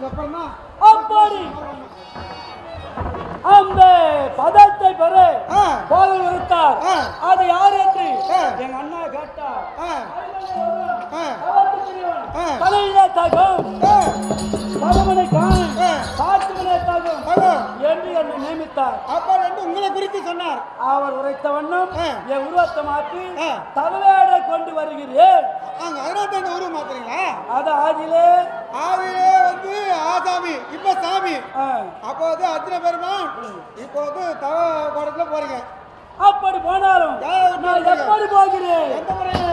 அப்புறம் தான் அப்படி அந்த பதத்தை பெற போதை விடுத்தார். அது யார் என்று எங்க அண்ணா கேட்டார். தலையிலே தகும் பதமனை காணும் காட்டுமனை தகும் என்று என்னை நியமித்தார். அப்ப உங்களை குறித்து சொன்னார். அவர் உரைத்த வண்ணம் என் உருவத்தை மாற்றி தலைவேடை கொண்டு வருகிறேன். அதனால உருவம் மாத்துறீங்களா? அது ஆதியிலே வந்து ஆசாமி இப்ப சாமி. அப்போ வந்து அர்ஜுன பெருமான் இப்போ வந்து தவ கோடத்துல போறீங்க. அப்படி போனாலும் நான் எப்படி போகிறேன்? எந்த முறையில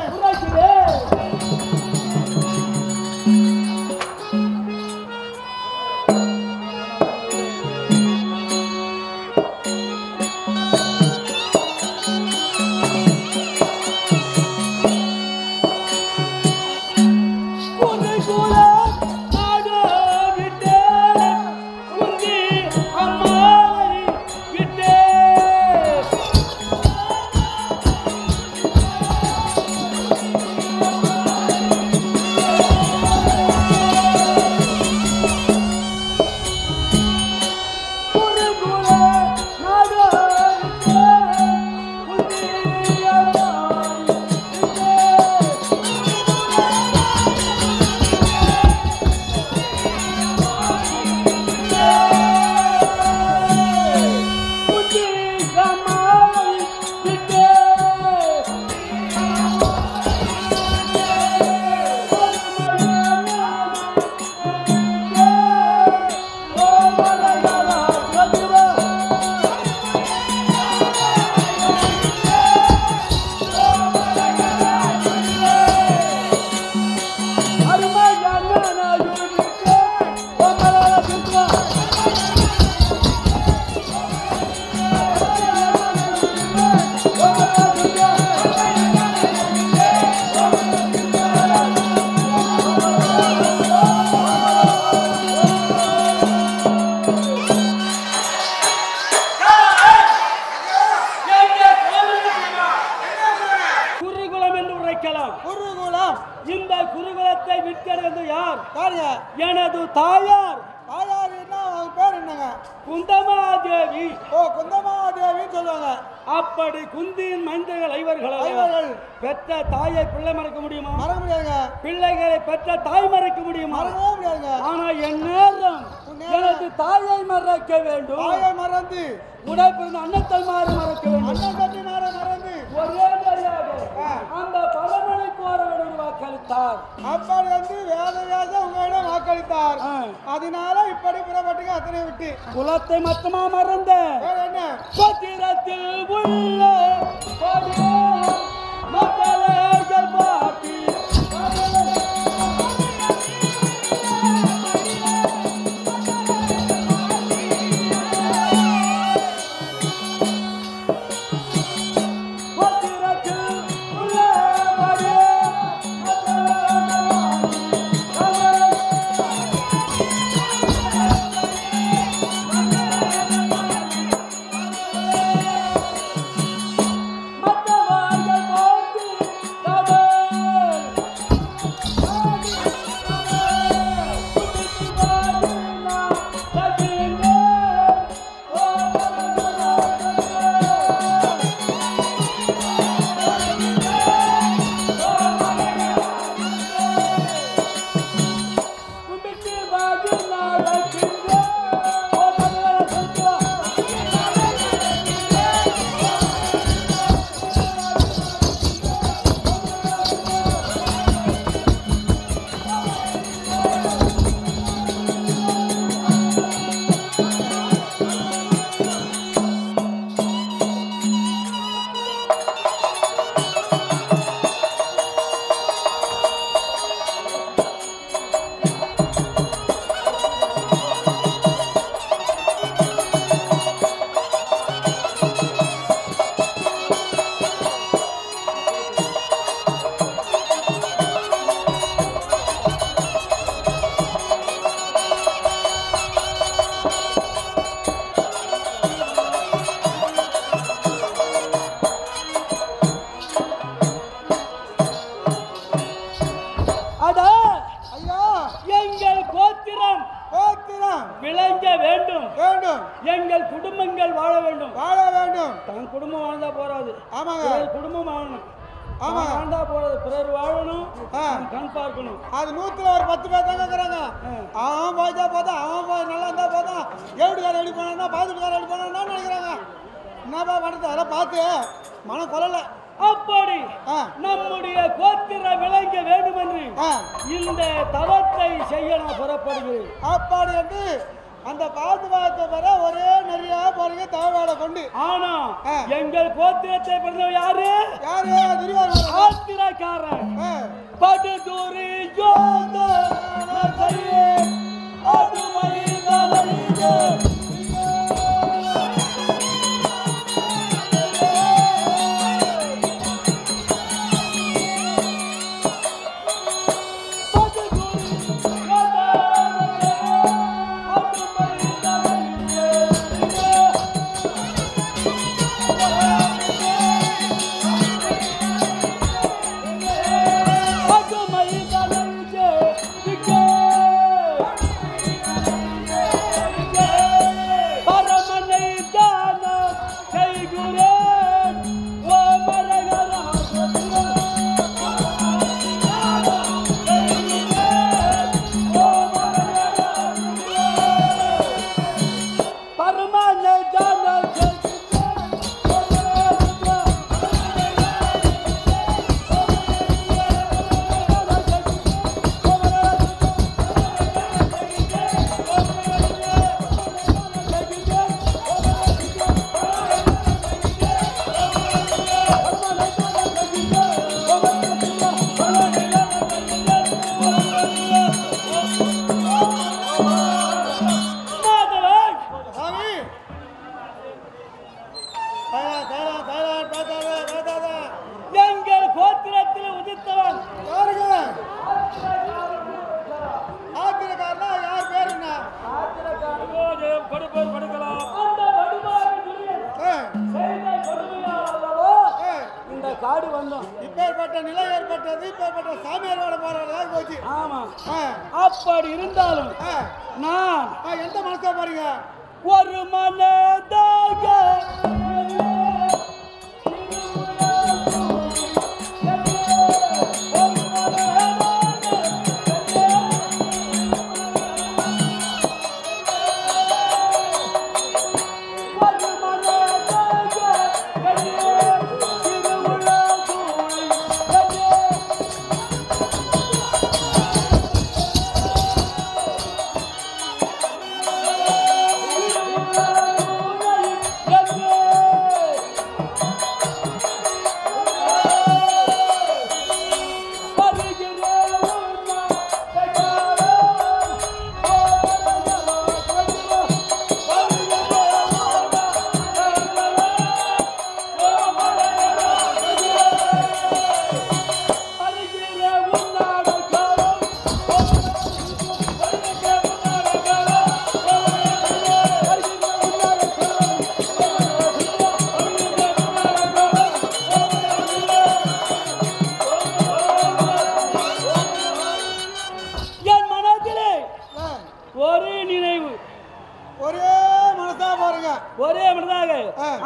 இந்த குருகுலத்தை விற்கிறது யார்? எனது தாயார். பேர் என்னங்க? குந்தமாதேவி. குந்தமாதேவின்னு சொல்லுவாங்க. அப்படி குந்தியின் மைந்தர்கள் ஐவர்கள் பெற்ற தாயை பிள்ளை மறக்க முடியுமா? மறக்க முடியாதுங்க. பிள்ளைகளை பெற்ற தாய் மறக்க முடியுமா? மறக்கவே முடியாதுங்க. ஆனா என் நேரம் எனது தாயை மறக்க வேண்டும். தாயை மறந்து உடைப்பிருந்த அன்னத்தை மறக்க வேண்டும். அன்னத்தை மறந்து ஒரே மரியாதை அந்த பலமனைக்கு வரவன் வாக்களித்தார். அப்படி வந்து வேத உங்களிடம் வாக்களித்தார். அதனால இப்படி புறப்பட்டுங்க அத்தனை விட்டு குலத்தை மொத்தமா மறந்த என்ன பத்திரத்தில் உள்ள மக்கள் பாட்டி விளங்க வேண்டும். வேண்டும். எங்கள் குடும்பங்கள் வாழ வேண்டும். வாழ வேண்டும். தன் குடும்பம் வாழ்ந்தா போறாது. ஆமாங்க. குடும்பம் வாழணும். ஆமா. வாழ்ந்தா போறது. பிறர் வாழணும். கண் பார்க்கணும். அது 100ல ஒரு 10 பேர் தாங்க இருக்கிறாங்க. அவன் போய்தா போதும், அவன் போய் நல்லா இருந்தா போதும், எவ்வளோக்கார ரெடி பண்ணா பாதுகார ரெடி பண்ணா நினைக்கிறாங்க. என்னப்பா பண்ணுறது அதெல்லாம் பார்த்து மனம் கொள்ளல. அப்படி நம்முடைய கோத்திர விளங்க வேண்டும் என்று இந்த தவத்தை செய்ய நான் புறப்படுகிறேன். அப்படி என்று அந்த பாதுகாத்த பெற ஒரே நிறைய போறீங்க தவவாட கொண்டு. ஆனா எங்கள் கோத்திரத்தை பிறந்தவன் யாரு? யாரு? துரியோதனன். ஆத்திரக்காரன். படுதுரி ஜோத நசையே அதுமை தலையே காடு வந்தோம். இப்பேற்பட்ட நிலை ஏற்பட்டது. இப்பேற்பட்ட சாமியார் வாட போறதாக போச்சு. ஆமா. அப்படி இருந்தாலும் நான் எந்த மனசா பாருங்க ஒரு மனதாக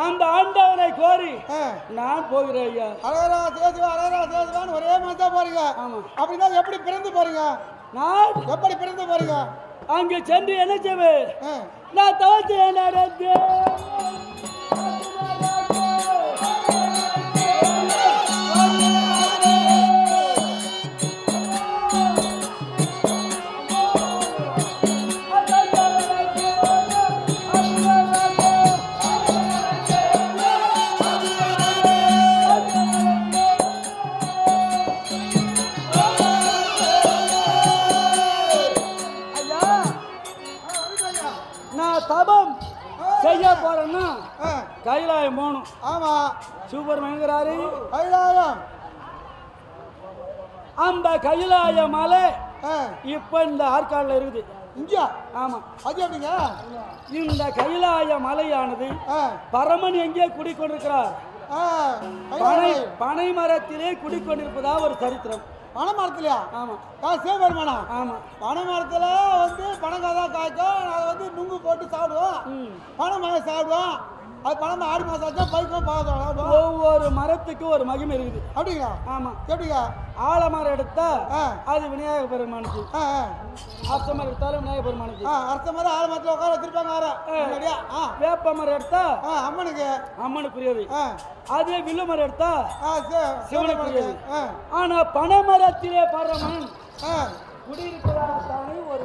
அந்த ஆண்டவனை கோரி நான் போகிறேன் ஐயா. அழகரா சேதுவான் ஒரே மனசா போறீங்க. அப்படின்னா எப்படி பிறந்து போறீங்க? நான் எப்படி பிறந்து போறீங்க? அங்கு சென்று என்ன செய்வேன்? நான் தவத்தை நடந்து தபம் செய்ய போறேன்னா கைலாயம் போகணும். ஆமா, சூப்பர் மயங்கராரு கைலாயம். அந்த கைலாய மலை இப்ப இந்த ஆற்காடுல இருக்குது. இங்கயா? ஆமா. அது எப்படிங்க? இந்த கைலாய மலையானது பரமன் எங்கே குடிக்கொண்டிருக்கிறார்? பனை மரத்திலே குடிக்கொண்டிருப்பதா ஒரு சரித்திரம். பனை மரத்துலயா? ஆமா. சிவபெருமானா? ஆமா. பனை மரத்துல வந்து பனங்காய் தான் காய்க்கும். அதை போட்டு சாப்பிடுவோம் பனை மரம் சாப்பிடுவோம் அது பணம் ஆடி மாசம் ஆச்சா பைக்கும் பார்க்கலாம் ஒவ்வொரு மரத்துக்கும் ஒரு மகிமை இருக்குது அப்படிங்களா ஆமா எப்படிங்க ஆலமரம் எடுத்தா அது விநாயக பெருமானுக்கு அரச மரம் எடுத்தாலும் விநாயக பெருமானுக்கு அரச மரம் ஆலமரத்தில் உட்கார வச்சிருப்பாங்க வேப்ப மரம் எடுத்தா அம்மனுக்கு அம்மனுக்குரியது அதே வில்லு மரம் எடுத்தா சிவனுக்குரியது ஆனா பனை மரத்திலே பரமன் குடியிருப்பதாகத்தானே ஒரு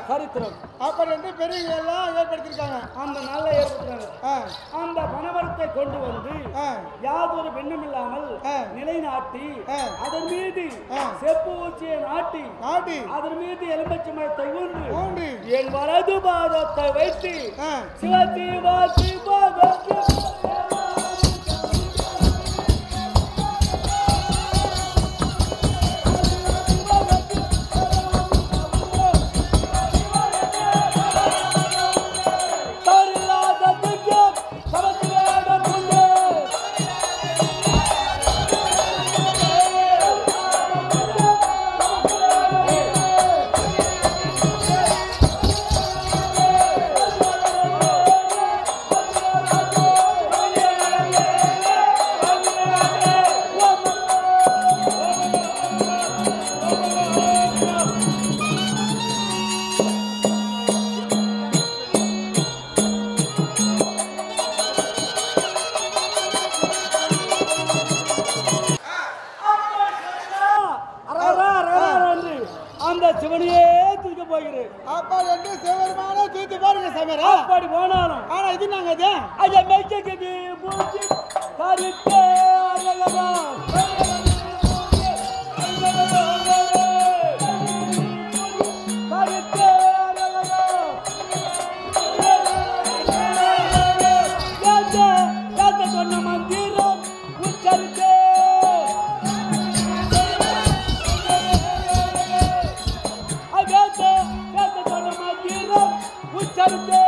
சரித்திரம் அப்படி என்று பெரிய எல்லாம் ஏற்படுத்தியிருக்காங்க அந்த நாளில் ஏற்படுத்துறாங்க அந்த பனைமரத்தை கொண்டு வந்து யாதொரு பெண்ணும் இல்லாமல் நிலைநாட்டி அதன் மீது செப்பு ஊச்சியை நாட்டி அதன் மீது எலும்பச்சை மரத்தை ஊன்றி என் வலது பாதத்தை வைத்து சிவ சிவனையே தூக்க போகிறேன் அப்பா என்று சிவபெருமானே தூக்கி பாருங்க சாமியார் அப்படி போனாலும் ஆனா இது நாங்க அது ஐயா மெய்க்கி பூச்சி கருப்பே அழகமா கருப்பே அழகமா யாத்த சொன்ன மந்திரம் உச்சரித்தே உச்சரித்தே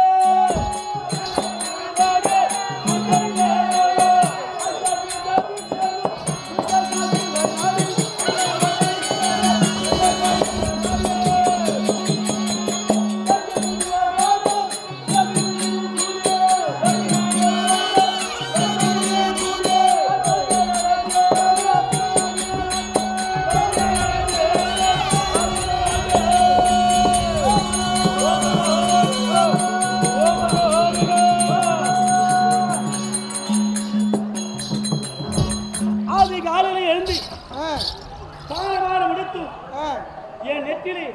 என் நெத்திலே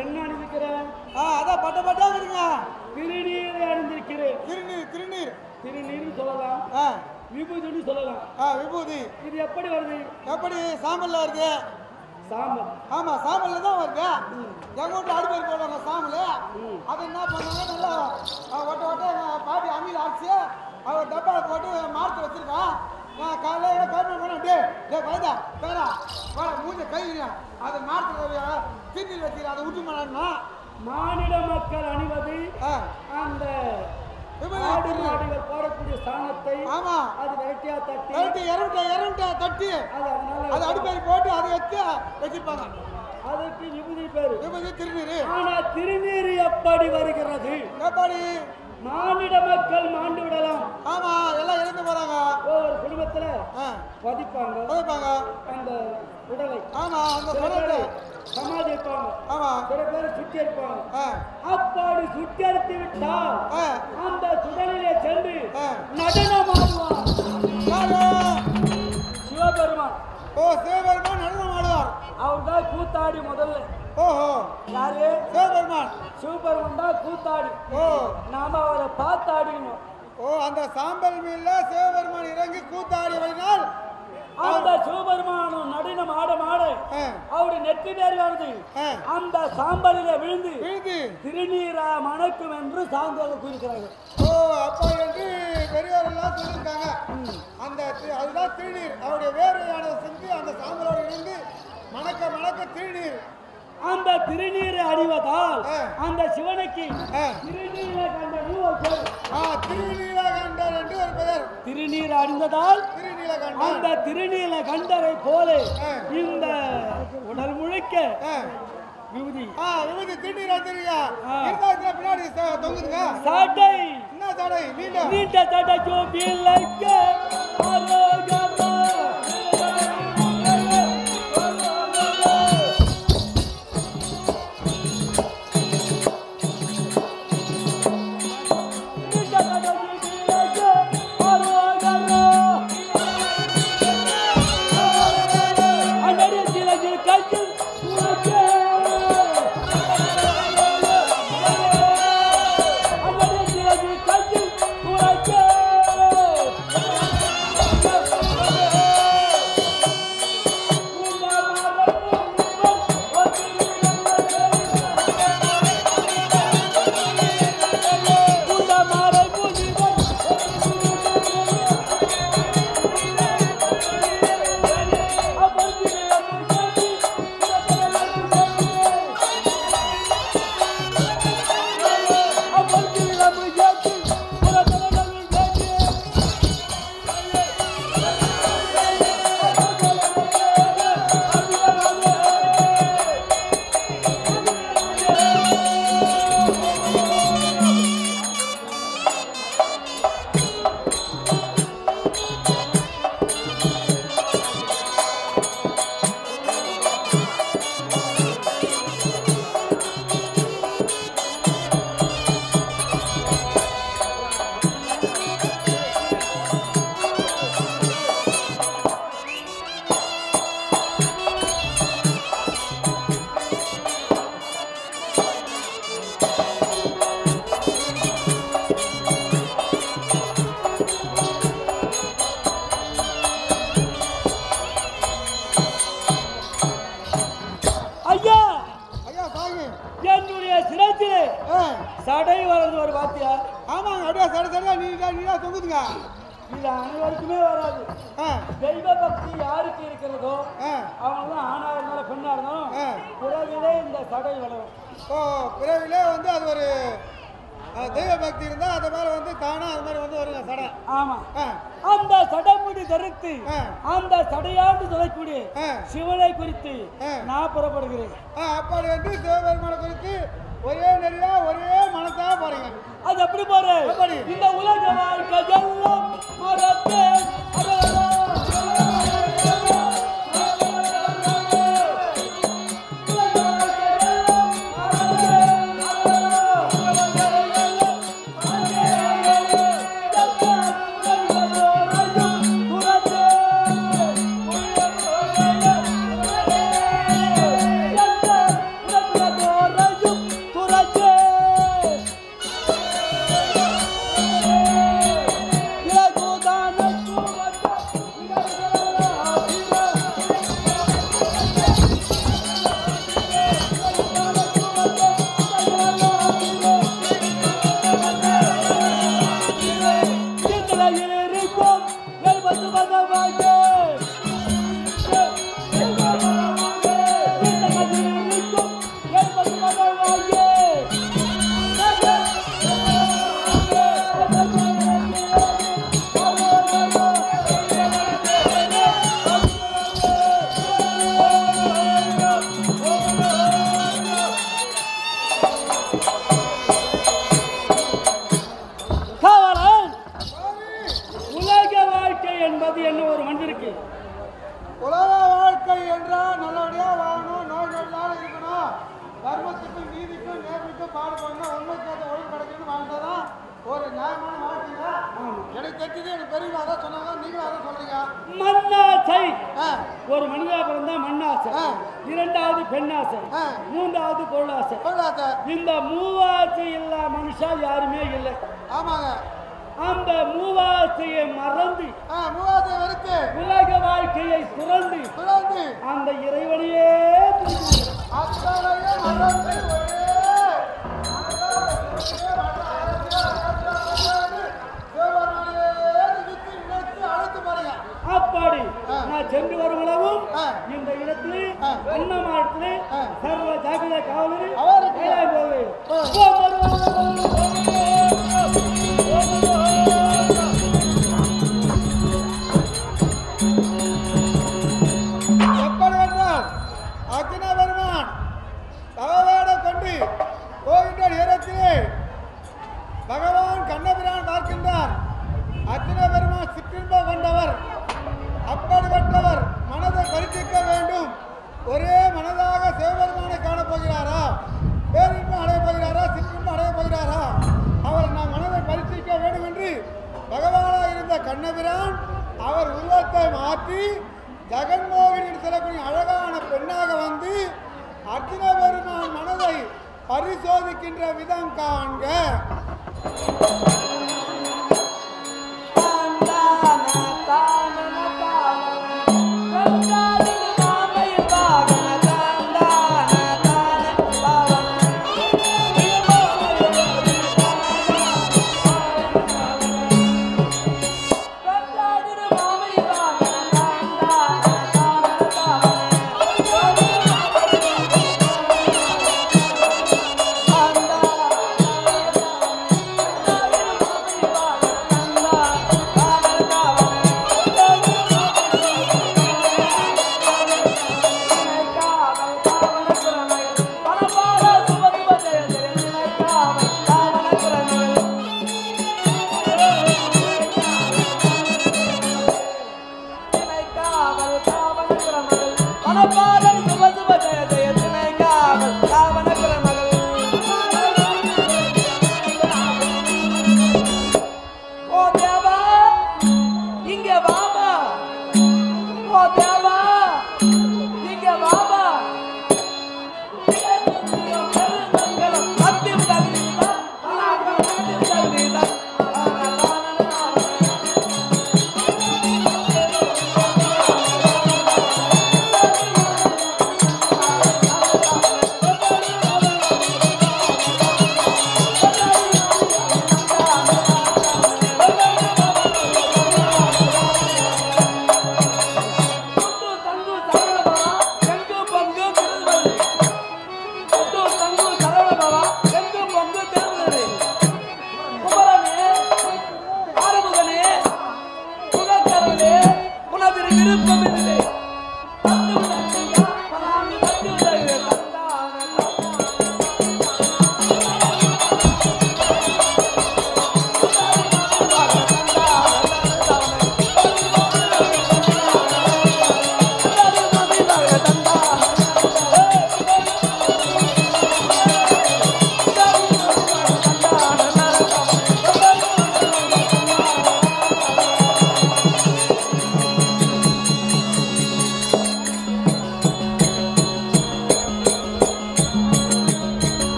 என்ன அணிந்திருக்கிறேன் அதான் பட்ட பட்டா இருக்குங்க திருநீரை அணிந்திருக்கிறேன் திருநீர் சொல்லலாம் விபூதின்னு சொல்லலாம் விபூதி இது எப்படி வருது எப்படி சாம்பல்ல வருது சாம்பல் ஆமா சாம்பல்ல தான் வருது எங்க வீட்டுல அடுப்பேரி போடுவாங்க சாம்பல் அது என்ன பண்ணுவாங்க நல்லா ஒட்ட பாட்டி அம்மியில் அரைச்சி அவர் டப்பாவை போட்டு மார்த்து வச்சிருக்கான் நான் காலையில கருமை பண்ண பயந்தா பேரா வர மூஞ்ச கையில அதை மார்த்து தீர்த்தி வச்சுக்கிறேன் அதை விட்டு மாட்டா மாநில மக்கள் அணிவது அந்த மாடுகள் போடக்கூடிய ஸ்தானத்தை ஆமா அது வெரைட்டியா தட்டி இரண்டா தட்டி அது அடுப்பேரி போட்டு அதை வச்சு வச்சிருப்பாங்க அதற்கு விபூதி பேரு விபூதி திருநீர் ஆனா திருநீர் எப்படி வருகிறது எப்படி மானிட மக்கள் மாண்டு விடலாம் ஆமா எல்லாம் இறந்து போறாங்க ஒவ்வொரு குடும்பத்துல பதிப்பாங்க அந்த உடலை ஆமா அந்த உடலை சமாதி வைப்பாங்க ஆமா சில பேர் சுற்றி இருப்பாங்க அப்படி சுற்றி அடித்து விட்டால் அந்த சுடலிலே சென்று நடனமாடுவார் சிவபெருமான் சிவபெருமான் நடனம் ஆடுவார் அவர் தான் கூத்தாடி முதல்ல யாரு சிவபெருமான் தான் கூத்தாடி நாம அவரை பார்த்து ஆடிக்கணும் அந்த சாம்பல் மீன்ல சிவபெருமான் இறங்கி கூத்தாடி வைனால் அந்த சிவபெருமானும் நடனம் ஆட அவருடைய நெற்றி நேர்வானது அந்த சாம்பலில விழுந்து திருநீரா மணக்கும் என்று சான்றோர்கள் கூறுகிறார்கள். அப்பா என்று பெரியவர் எல்லாம் சொல்லியிருக்காங்க. அந்த அதுதான் திருநீர். அவருடைய வேர்வையானதை செஞ்சு அந்த சாம்பலோடு இருந்து மணக்க மணக்க திருநீர். அந்த திருநீரை அணிவதால் அந்த சிவனுக்கு திருநீலகண்டர் என்று ஒரு பெயர். திருநீர் அணிந்ததால் அந்த திருநீலகண்டரை போல இந்த உடல் முழுக்க விபூதி திருநீர் பின்னாடி தொங்குதுங்க. சடை என்ன தடை நீண்ட நீண்ட சடை ஜோபிலைக்க அரோகரா சடை வளர்ந்து ஒரு வாத்தியா ஆமாங்க அப்படியே சடை சடையா நீடா தொங்குதுங்க இது அனைவருக்குமே வராது தெய்வ பக்தி யாருக்கு இருக்கிறதோ அவங்க தான் ஆணா இருந்தாலும் பெண்ணா இருந்தாலும் பிறவிலே இந்த சடை வளரும் ஓ பிறவிலே வந்து அது ஒரு தெய்வ பக்தி இருந்தா அது மாதிரி வந்து தானா அது மாதிரி வந்து வருங்க சடை ஆமா அந்த சடைமுடி தரித்து அந்த சடையாண்டு சொல்லக்கூடிய சிவனை குறித்து நான் புறப்படுகிறேன் அப்படி வந்து சிவபெருமானை குறித்து ஒரே நெறியா ஒரே மனசா போறீங்க அது எப்படி போற இந்த உலக வாழ்க்கை எல்லாம் மறந்து ஒரு மனிதா பிறந்தா மண்ணாசை, இரண்டாவது பெண்ணாசை, மூன்றாவது பொருளாசை. இந்த மூவாசை இல்லா மனுஷா யாருமே இல்லை. ஆமாங்க. அந்த மூவாசையை மறந்து உலக வாழ்க்கையை துறந்து அந்த இறைவனையே அப்பாடி நான் சென்று வருவளவும் இந்த இடத்துல அண்ணமாடத்துல சர்வ ஜாகிரத காவலர் எப்படி என்றால் அக்ன பெருமான் தவவேட கோலத்தை மாற்றி ஜெகன்மோகினி சொல்லக்கூடிய அழகான பெண்ணாக வந்து அர்ஜுன பெருமான் மனதை பரிசோதிக்கின்ற விதம் காண்க.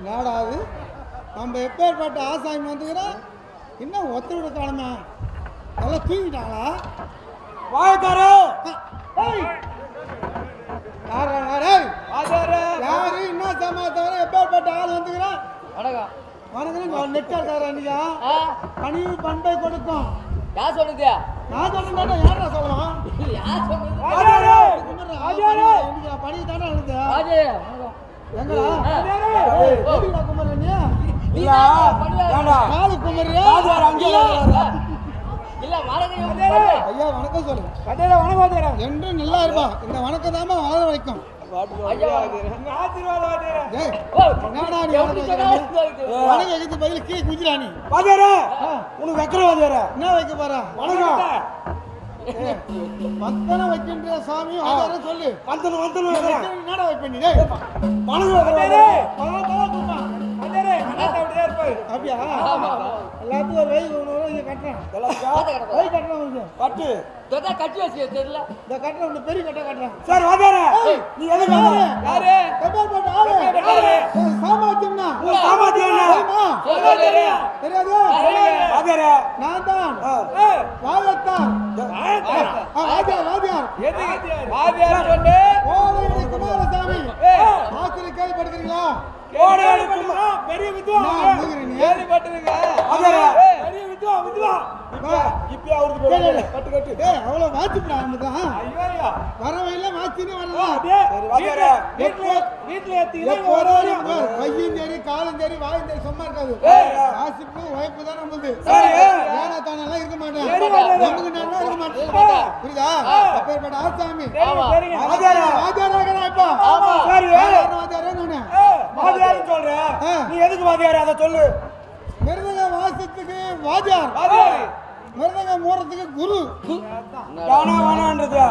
நாடாது நம்ம எப்பேற்பட்ட ஆசாமி வந்துக்கிறோம், இன்னும் ஒத்து விட காணுமா? நல்லா தூங்கிட்டாங்களா? வாழ்த்தாரோ யாரு என்ன சமாச்சாரம்? எப்பேற்பட்ட ஆள் வந்துக்கிறான்? வணக்கம் நெட்டார் அன்னைக்கா பணிவு பண்பை கொடுக்கும். யார் சொல்லுது? நான் சொல்றேன். யாரா சொல்லுவான்? பணி தானே எழுது எங்களா குமரன் காலு குமரியா? ஐயா வணக்கம் சொல்லு. வணக்கம் என்று நல்லா இருப்பா. இந்த வணக்கம் தாமா வாழ வைக்கும். பதில் கீழே குதிராணி உனக்கு வைக்கிற என்ன வைக்க போறா? வணக்கம் வந்தன வைக்கின்ற சாமி சொல்லு. என்னடா வைப்பேன்? அப்படியா? எல்லாத்துக்கும் ஒரு வயது கட்டுறேன். கட்டு கட்டி வச்சு தெரியல. இந்த கட்டுறேன் பெரிய கட்ட கட்டுறேன். சார் வாதாரே நீ எதுக்கு யாரு கபால்பட்ட ஆளு சாமாத்தியம்னா தெரியாது. வாதாரே நான் தான் வாழத்தான் வாதியார் எதுக்கு வாதியார் சொன்னே? ஓலையடி குமாரசாமி ஆசிரியர் கேள்விப்படுகிறீங்களா? ஓடையாளி குமாரா பெரிய வித்வான் கேள்விப்பட்டிருங்க. பெரிய வித்வான் இப்ப அவருக்கு கட்டு கட்டு அவ்வளவு வாட்சிப்பா நமக்கு ஐயோ வர வயல வாட்சினே வரலாம். வீட்டுல கையும் சரி காலும் சரி வாயும் சரி சும்மா இருக்காது. வாசிப்பு வாய்ப்பு தான் நம்மளுது. ஏனா தானெல்லாம் இருக்க மாட்டேன். நமக்கு நல்லா இருக்க மாட்டேன். புரியுதா? அப்பேற்பட்ட ஆசாமி வாத்தியாராக இப்ப வாத்தியாரே நானு வாத்தியார்னு சொல்ற. நீ எதுக்கு வாத்தியார்? அதை சொல்லு. மிருதங்க வாசத்துக்கு வாத்தியார், மிருதங்க மூறத்துக்கு குரு. தானா வானான்றது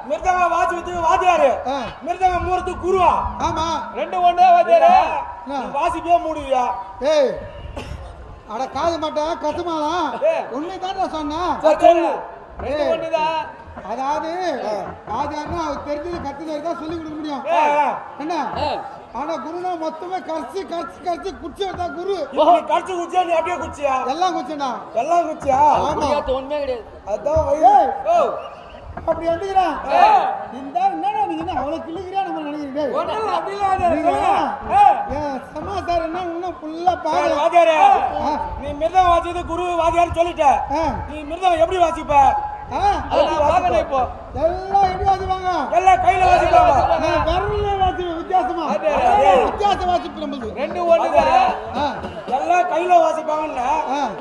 மிருதங்க வாசிக்கிறதுக்கு வாத்தியாரு, மிருதங்க மூறத்துக்கு குருவா? ஆமா, ரெண்டு ஒண்ணே வாத்தியாரே. வாசிப்பே மூடுவியா? ஏய் அட காது மாட்டேன் கசுமாலாம் உண்மைதான்டா சொன்னேன். சொல்லு. ரெண்டு ஒண்ணுதான். அதாவது வாத்தியார்னா அவர் தெரிஞ்சது கத்துனது தான் சொல்லி கொடுக்க முடியும் என்ன. ஆனா குருனா மொத்தமே கரைச்சி கரைச்சி கரைச்சி குச்சி வந்தா குரு. கடிச்சு குச்சியா நீ அப்படியே குச்சியா? எல்லாம் குச்சினா எல்லாம் குச்சியா? ஆமா ஒண்ணுமே கிடையாது. அதான் வயிறு. அப்படி வந்துக்கிறான். இந்த என்னடா நீங்க என்ன அவ்வளவு கிளுகிறியா நம்ம நினைக்கிறீங்க? சமாச்சாரம் என்ன இன்னும் ஃபுல்லா பாரு. வாத்தியாரே நீ மிருதம் வாசிக்கிறது குரு வாத்தியார் சொல்லிட்ட. நீ மிருதம் எப்படி வாசிப்ப? இப்போ எல்லாம் எப்படி வாசிப்பாங்க? எல்லாம் கையில வாசிப்பாங்க. நான் விரல்ல வாசிப்பேன். வித்தியாசமா வித்தியாச வாசிப்பு நம்மளுக்கு. ரெண்டு ஒண்ணுதான். எல்லாம் கையில வாசிப்பாங்கன்னா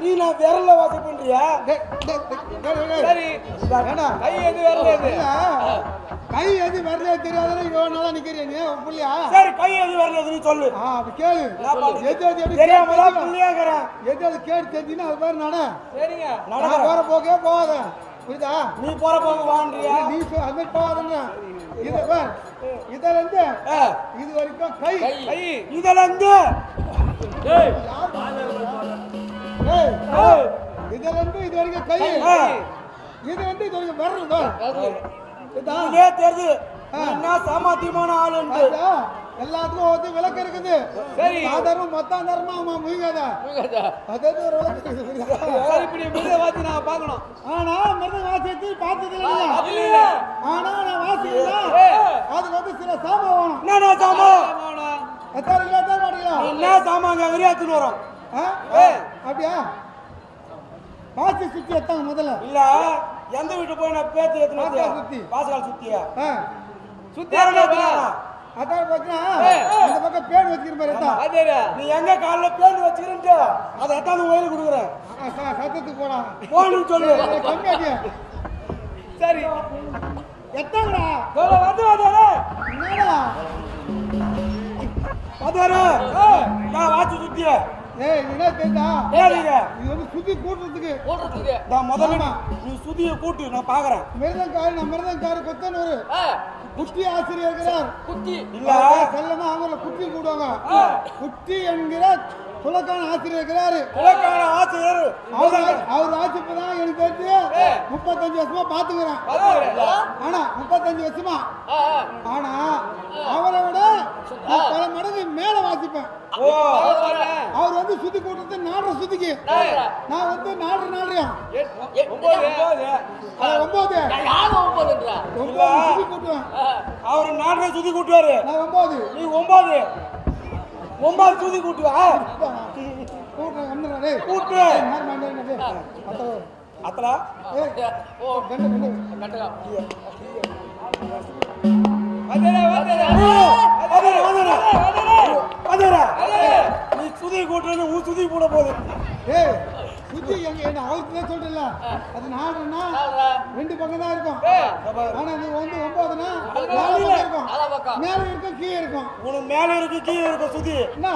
நீ நான் விரல்ல வாசிப்பேன்றியா? சரி ஏண்டா கை எது வரல. கை எது வரல தெரியாதுன்னு இவ்வளவு நாளா நிக்கிறியா நீ புள்ளியா? சரி கை எது வரல நீ சொல்லு. அப்படி கேளு. எது எது எப்படி தெரியாம தான் புள்ளியாங்கறேன். எது அது கேட்டு தெரிஞ்சுன்னா அது பேர் நட. சரிங்க. நான் போற போக்கே போகாத. புரியுதா? நீ போற போக வான்றியா? நீ அது மாதிரி போகாதன்னா இதை பார். இதுல இருந்து இது வரைக்கும் கை கை இதுல இருந்து ஏய் இதுல இருந்து இது வரைக்கும் கை. இது வந்து இது வரைக்கும் விரல் தான். இதே தெரியுது என்ன சாமர்த்தியமான ஆளுன்னு. எல்லாத்துக்கும் வந்து விளக்கு இருக்குது. சரி ஆதாரம் மொத்தம் தரமா ஆமா முயங்காத அது ஒரு விளக்கு இருக்குது. சரி இப்படி மிருத வாத்தி நான் பார்க்கணும். ஆனா மிருத வாசித்து பார்த்தது இல்ல. ஆனா நான் வாசிக்கிறேன். அதுக்கு வந்து சில சாமான் வேணும். என்ன சாமான்? எத்தனை கிலோ தான் மாட்டீங்களா? என்ன சாமான் அங்கறியா எடுத்துன்னு வரோம்? அப்படியா? வாசி சுத்தி எத்தாங்க முதல்ல. இல்ல எந்த வீட்டு போய் நான் பேச்சு எடுத்துன்னு வாசகால் சுத்தி. வாசகால் சுத்தியா? சுத்தி வேற என்ன எடுத்துன்னு வா? அதான் பார்த்தீங்கன்னா இந்த பக்கம் பேன் வச்சுக்கிற மாதிரி எத்தா. வாத்தியாரே நீ எங்க கால்ல பேன் வச்சுக்கிறேன்ட்டு அதை எத்தாந்து வயலுக்கு கொடுக்குறேன். சத்தத்துக்கு போடா போன்னு சொல்லு. கம்மியாட்டியா? சரி எத்தாங்கடா வந்து வாதாரே என்னடா? வாதாரே நான் வாச்சு சுத்திய. ஏய் என்ன தெரியுதா? ஏறிங்க இது வந்து சுத்தி கூட்டுறதுக்கு போடுறதுக்கு. நான் முதல்ல நீ சுத்திய கூட்டு நான் பாக்குறேன். மிருதங்காரு கொத்தனூர் குட்டி ஆசிரியர் இருக்கிறார். குட்டி இல்ல செல்லமா அவங்கள குட்டி கூடுவாங்க. குட்டி என்கிற துலக்கான ஆசிரியர் இருக்கிறாரு. இலக்கான ஆசிரியர் அவர் ஆட்சிப்பு தான் எனக்கு தெரிஞ்சு 35 வருஷமா பாத்துக்கிறேன். ஆனா 35 வருஷமா. ஆனா அவரை விட நான் பல மடங்கு மேல வாசிப்பேன். அவர் வந்து சுத்தி கூட்டத்து 4 சுத்திக்கு நான் வந்து 4 சுத்தி கூட்டுவேன். அவர் 4 சுத்தி கூட்டுவாரு. நான் 9 நீ 9 சுத்தி கூட்டுவா? கூட்டுறேன் வந்துடுறேன். கூட்டு அத்தலா நீ சுதி கூட்டுறது உன் சுதி கூட போகுது. சுத்தி எங்க என்ன அவருக்கு தான் சொல்றல. அது 4ன்னா 2 பக்கம் தான் இருக்கும். ஆனா நீ வந்து 9ன்னா 4 இருக்கும். மேல இருக்கும் கீழே இருக்கும். உனக்கு மேல இருக்கு கீழே இருக்கு சுதி. என்ன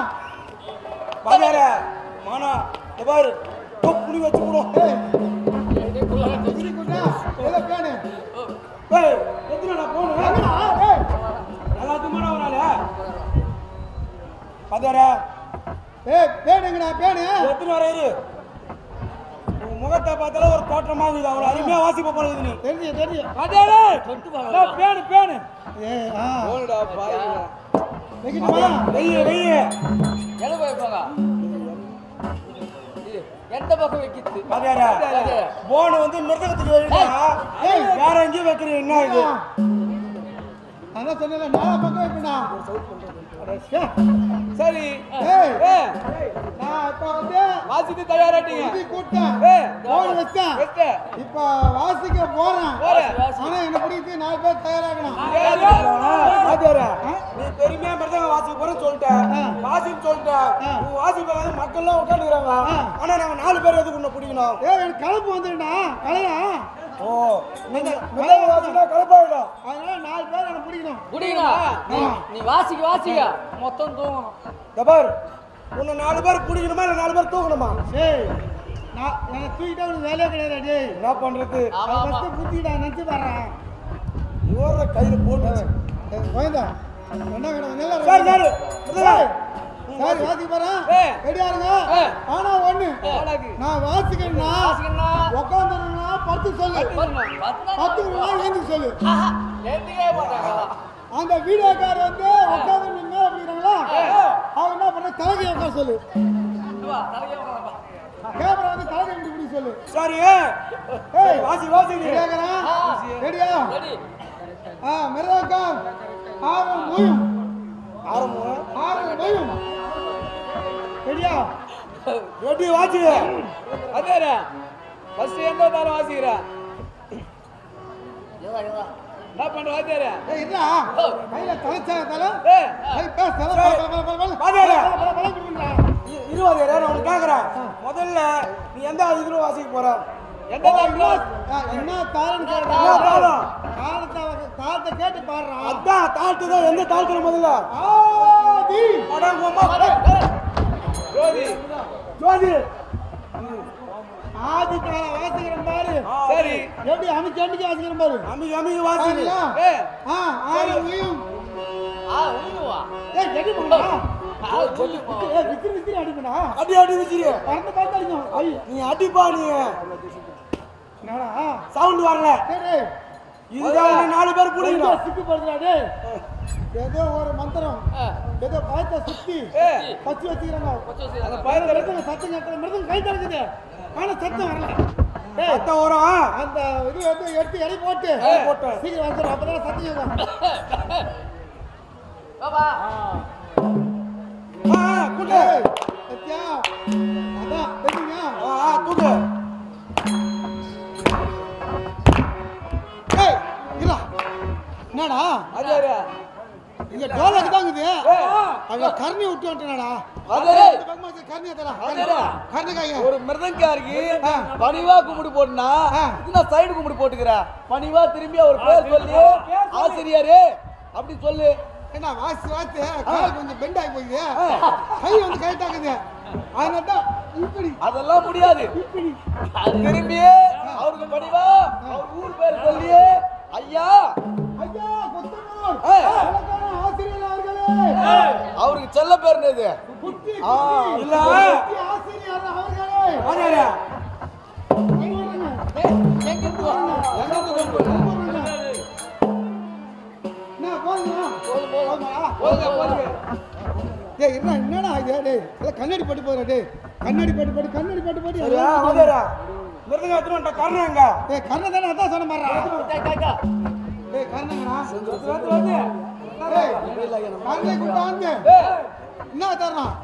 பாதார மானா பாரு புடி வச்சு போடும். சுத்தி கூட்டா ஏதோ பேனு. ஏய் எதுலடா போணும்? எல்லாத்துக்கும் மாடா வராளே. பாதார பேனுங்கடா பேனு. எத்தனை வர இரு. உன் முகத்தை பார்த்தால ஒரு தோற்றமா இருக்குது. அவ்வளவு அருமையா வாசிப்ப போறது நீ. தெரியும். பாதார பேனு போடுடா பாய். வெக்கிட்டுமா? வெய்ய எங்க போய்ப்பாங்க? எந்த பக்கம் வைக்கிது? பாதார போன் வந்து மிருதகத்துக்கு வைடா. வேற எங்கேயும் வைக்கிறீங்க என்ன இது? அதான் சொன்னல 4 பக்கம் வைப்படா. சரி நான் இப்ப வந்து வாசித்து தயாராட்டீங்க. சுத்தி கூட்டேன். போன் வச்சேன். இப்ப வாசிக்க போறேன். ஆனா என்ன பிடிக்குது 4 பேர் தயாராகணும். நீ பெருமையா மிருதங்க வாசிக்க போறேன்னு சொல்லிட்டேன். வாசின்னு சொல்லிட்டேன். உன் வாசிப்ப வந்து மக்கள் எல்லாம் உட்காந்துக்கிறாங்க. ஆனா நாங்க 4 பேர் எதுக்கு உன்னை பிடிக்கணும்? எனக்கு கலப்பு வந்துடுடா. கலையா ஓ நீங்க மிருதங்க வாசினா கலப்பாயிடும். அதனால 4 பேர் எனக்கு பிடிக்கணும். குடிங்கண்ணா நீ வாசிக்க மொத்தம் தூங்கணும். தபார் உன்னை 4 பேர் பிடிக்கணுமா இல்லை 4 பேர் தூக்கணுமா? டேய் நான் எனக்கு தூக்கிட்டா உனக்கு வேலையே கிடையாது டேய். என்ன பண்றது? ஃபர்ஸ்ட் புத்திடா நினைச்சு பாறேன். இவர கையில போட்டு கோயந்தா என்ன கடை நல்லா சார் சார் சார் வாசி பாறேன். ரெடியா இருங்க. ஆனா ஒண்ணு நான் வாசிக்கணும்னா உட்கார்ந்துறேன்னா பத்து சொல்லு. 10 ஏந்தி சொல்லு. அந்த வீடியோக்கார் வந்து உட்கார்ந்து நின்னு அப்படிங்கறாங்களா? அவங்க என்ன பண்ண தலையை உட்கார சொல்லு. கேமரா வந்து தலையை இப்படி சொல்லு. சரி ஏய் வாசி வாசி ரெடியாங்கறா? ரெடியா? மிருதங்கம் ஆரம் மூயும். ரெடியா? ரெடி வாசி. அதேரா ஃபர்ஸ்ட் எந்த தார வாசிக்கிறா? என்ன பண்ற அதேரா? ஏய் இதா கையில தலைச்சா தல. ஏய் கை பேஸ் தல பல வாசிடா. குடுங்கடா. இருவாதேரா நான் உனக்கு கேக்குறேன். முதல்ல நீ எந்த இதுல வாசிக்க போற? எந்த தாரல? என்ன தாளம் கேட்டா? தாளத்தை கேட்டு பாடுறா. அதான் தாட்டு தான். எந்த தாளத்துல முதல்ல? ஆதி அடங்கம்மா ஜோதி ஜோதி ஆதி தாள வாசிக்கிற பாரு. சரி எப்படி அமிச்சு அமிச்சு வாசிக்கிற பாரு. அமி வாசி. சரியா? ஏய் ஆரம் மூயும். உய்யுவா ஏய் கெடி போடா. சொல்லு ஏய் விசிறி அடிக்கடா. அடி அடி விசிறி. பறந்து பார்த்து அடிக்கும். ஐ நீ அடிப்பா நீ. என்னடா? சவுண்ட் வரல. டேய் இதுதான் 4 பேர் பிடிக்கணும். சிக்கு படுறா டேய். ஏதோ ஒரு மந்திரம் ஏதோ பாயத்தை சுத்தி பச்சி வச்சிக்கிறாங்க. அந்த பையன் மிருதங்க சத்தம் கேட்கல. மிருதங்க கை தடுக்குது. ஆனா சத்தம் வரல. டேய் சத்தம் வரும். அந்த இது வந்து எடுத்து எடை போட்டு சீக்கிரம் வந்துடும். அப்பதான் சத்தம் கேட்கும். பாபா கூட்டு. சத்யா அதான் தெரியுங்க. தூக்கு. ஏய் இல்ல என்னடா அதேரா இங்க டோலக்கு தான் இருக்குது. அவ கர்ணி விட்டு வந்துட்டானடா. அதேரா கர்ணியை தரா. அதேரா கர்ணிக்காங்க. ஒரு மிருதங்காரிக்கு பணிவா கும்பிடு போட்டுனா இது நான் சைடு கும்பிடு போட்டுக்கிறேன். பணிவா திரும்பி அவர் பேர் சொல்லி ஆசிரியரே அப்படி சொல்லு. என்ன வாசி வாத்து கால் கொஞ்சம் பெண்ட் ஆகி போகுது. கை வந்து கைட்டாக்குது. அதனால தான் இப்படி அதெல்லாம் முடியாது. இப்படி திரும்பி அவருக்கு பணிவா அவர் ஊர் பேர் சொல்லி ஐயா ஐயா கொத்தனூர் இலக்கண ஆசிரியர் அவர்களே. அவருக்கு செல்ல பேர் என்னது? குட்டி இல்ல. குட்டி ஆசிரியர் அவர்களே. அதேரா எங்க இருந்து வா? எங்க இருந்து வந்து என்ன போதுமா? போங்க டேய் என்னடா இது டேய் இல்ல கண்ணாடி பட்டு போறா டேய். கண்ணாடி பட்டு சரியா? அதேரா மிருதங்க எடுத்துட்டு கர்ணங்க. டேய் கண்ண தான அதான் சொன்ன மாறா. டேய் கண்ணங்கடா. டேய் கண்ணை கூட்ட வந்து என்ன தரணும்?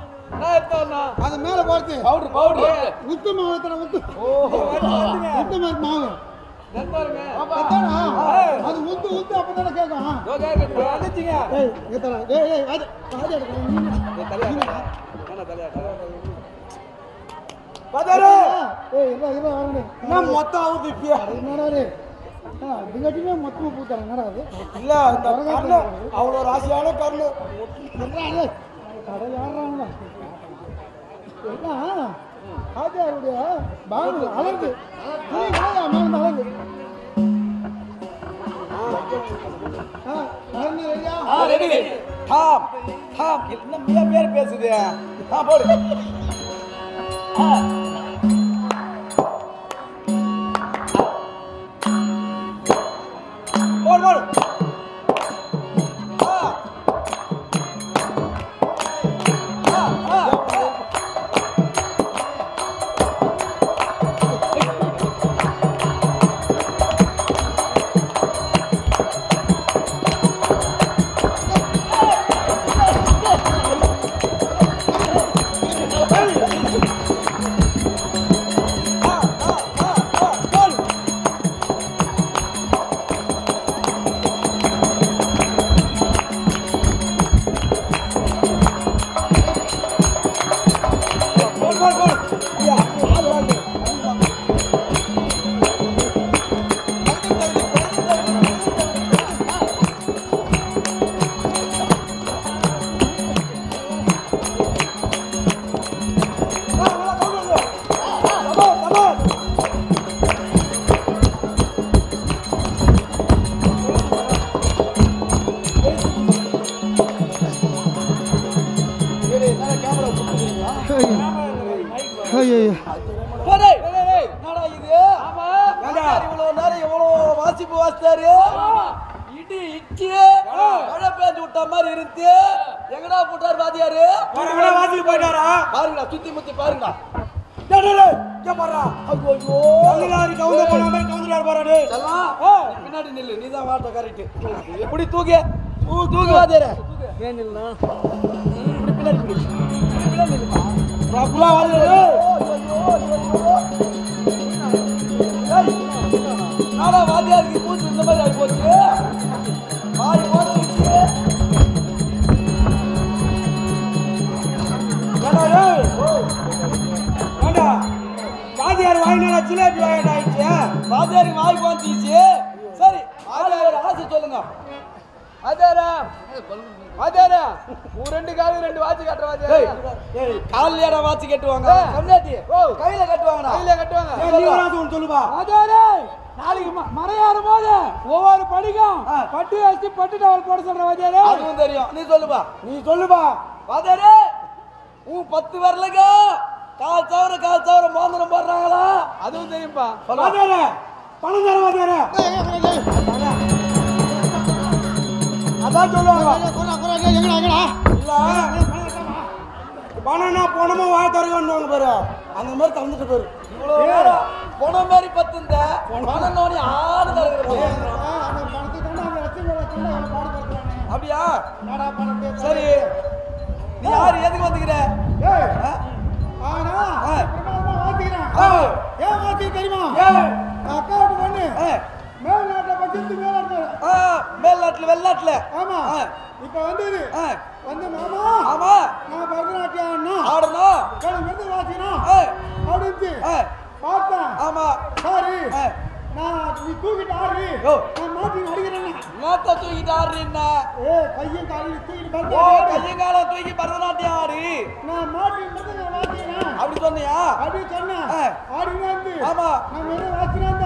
நான் எடுத்தோம்னா அது மேல போறது பவுடர் உத்து மாவு தர உத்து. உத்து மாவு நண்பருங்க அதானா? அது உத்து அப்பதானே கேக்கும். வந்துட்டீங்க. ஏய் ஏத்தடா. ஏய் வாது எடுக்கணும். பதரு ஏய் இல்ல வாங்க. நான் மொத்தம் ஆவுது இப்ப. என்னடா இது? திங்கட்டிமே மொத்தமா பூத்தாங்க. என்னடா அது? இல்ல இந்த கர்ண அவ்வளவு ராசியான கர்ண. என்னடா இது? கடை யாராங்க? என்ன ஆஜாருடைய பாகு அழகு. நீ வாயா மேல அழகு. ரெடி டாம் டாம் என்ன மியா பேர் பேசுது? போடு போடு மழை பேஞ்சு விட்ட மாதிரி இருந்து எங்கடா போட்டாரு வாத்தியாரு வாசிக்கு போயிட்டாரா பாருங்கடா சுத்தி முத்தி பாருங்கடா பின்னாடி நில்லு நீதான் வாட்ட கரெக்ட் எப்படி தூக்கு தூக்கு வாத்தியார ஏன் நில்லுனா பின்னாடி பின்னாடி நாடா வாத்தியாருக்கு மூச்சு இந்த மாதிரி ஆகி போச்சு மாறி போச்சு வாத்தியார் வாங்கினா ஜிலேபி வாங்கிட்டு ஆயிடுச்சு வாத்தியாருக்கு வாங்கி வந்துச்சு சரி வாத்தியார் ஆசை சொல்லுங்க வாத்தியாரா உன் ரெண்டு காலையும் ரெண்டு வாட்சி கட்டுற வாத்தியார் காலையில வாட்சி கட்டுவாங்க கம்னாட்டி கையில கட்டுவாங்கடா கையில கட்டுவாங்க சொல்லுவா வாத்தியாரே நாளைக்கு மறையாறும் போது ஒவ்வொரு படிக்கும் பட்டு வச்சு பட்டு டவல் போட சொல்ற வாத்தியாரே அதுவும் தெரியும் நீ சொல்லுப்பா வாத்தியாரே உன் 10 வரலங்க கால் சவர மோதிரம் போடுறாங்களா அதுவும் தெரியும்பா வாத்தியாரே பணம் தர வாத்தியாரே அதான் சொல்லுவாங்க இல்ல பணம்னா பணமும் வாய் தருவாங்க பாரு அந்த மாதிரி தந்துட்டு போயிரு இவ்வளவு நேரம் பணம் மாதிரி பத்துந்த பணம் நோடி ஆடு தருகிற அப்படியா சரி நீ யாரு எதுக்கு வந்துக்கிற தெரியுமா அக்காவுக்கு பொண்ணு மேல்நாட்டுல பட்சத்து மேல்நாட்டுல வெளிநாட்டுல ஆமா இப்ப வந்தது வந்து மாமா ஆமா நான் பரதநாட்டியம் ஆடணும் வந்து வாசிக்கணும் அப்படின்னு பார்த்தேன் ஆமா சாரி நான் நீ தூக்கிட்டு ஆடுறி நான் மாட்டி அடிக்கிறேன் நாத்த தூக்கிட்டு ஆடுறீன்னா கையும் காலையும் தூக்கிட்டு கையும் காலம் தூக்கி பரதநாட்டியம் ஆடு நான் மாட்டி வாசிக்கிறேன் அப்படி சொன்னியா அப்படி சொன்னேன் ஆடினா வந்து ஆமா நான் வெறும் வாசிக்கிறேன்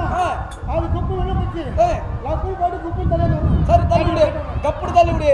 அது குப்பு வெள்ள போச்சு லப்பு போட்டு குப்பு தலையில சரி தள்ளி விடு கப்புடு தள்ளி விடு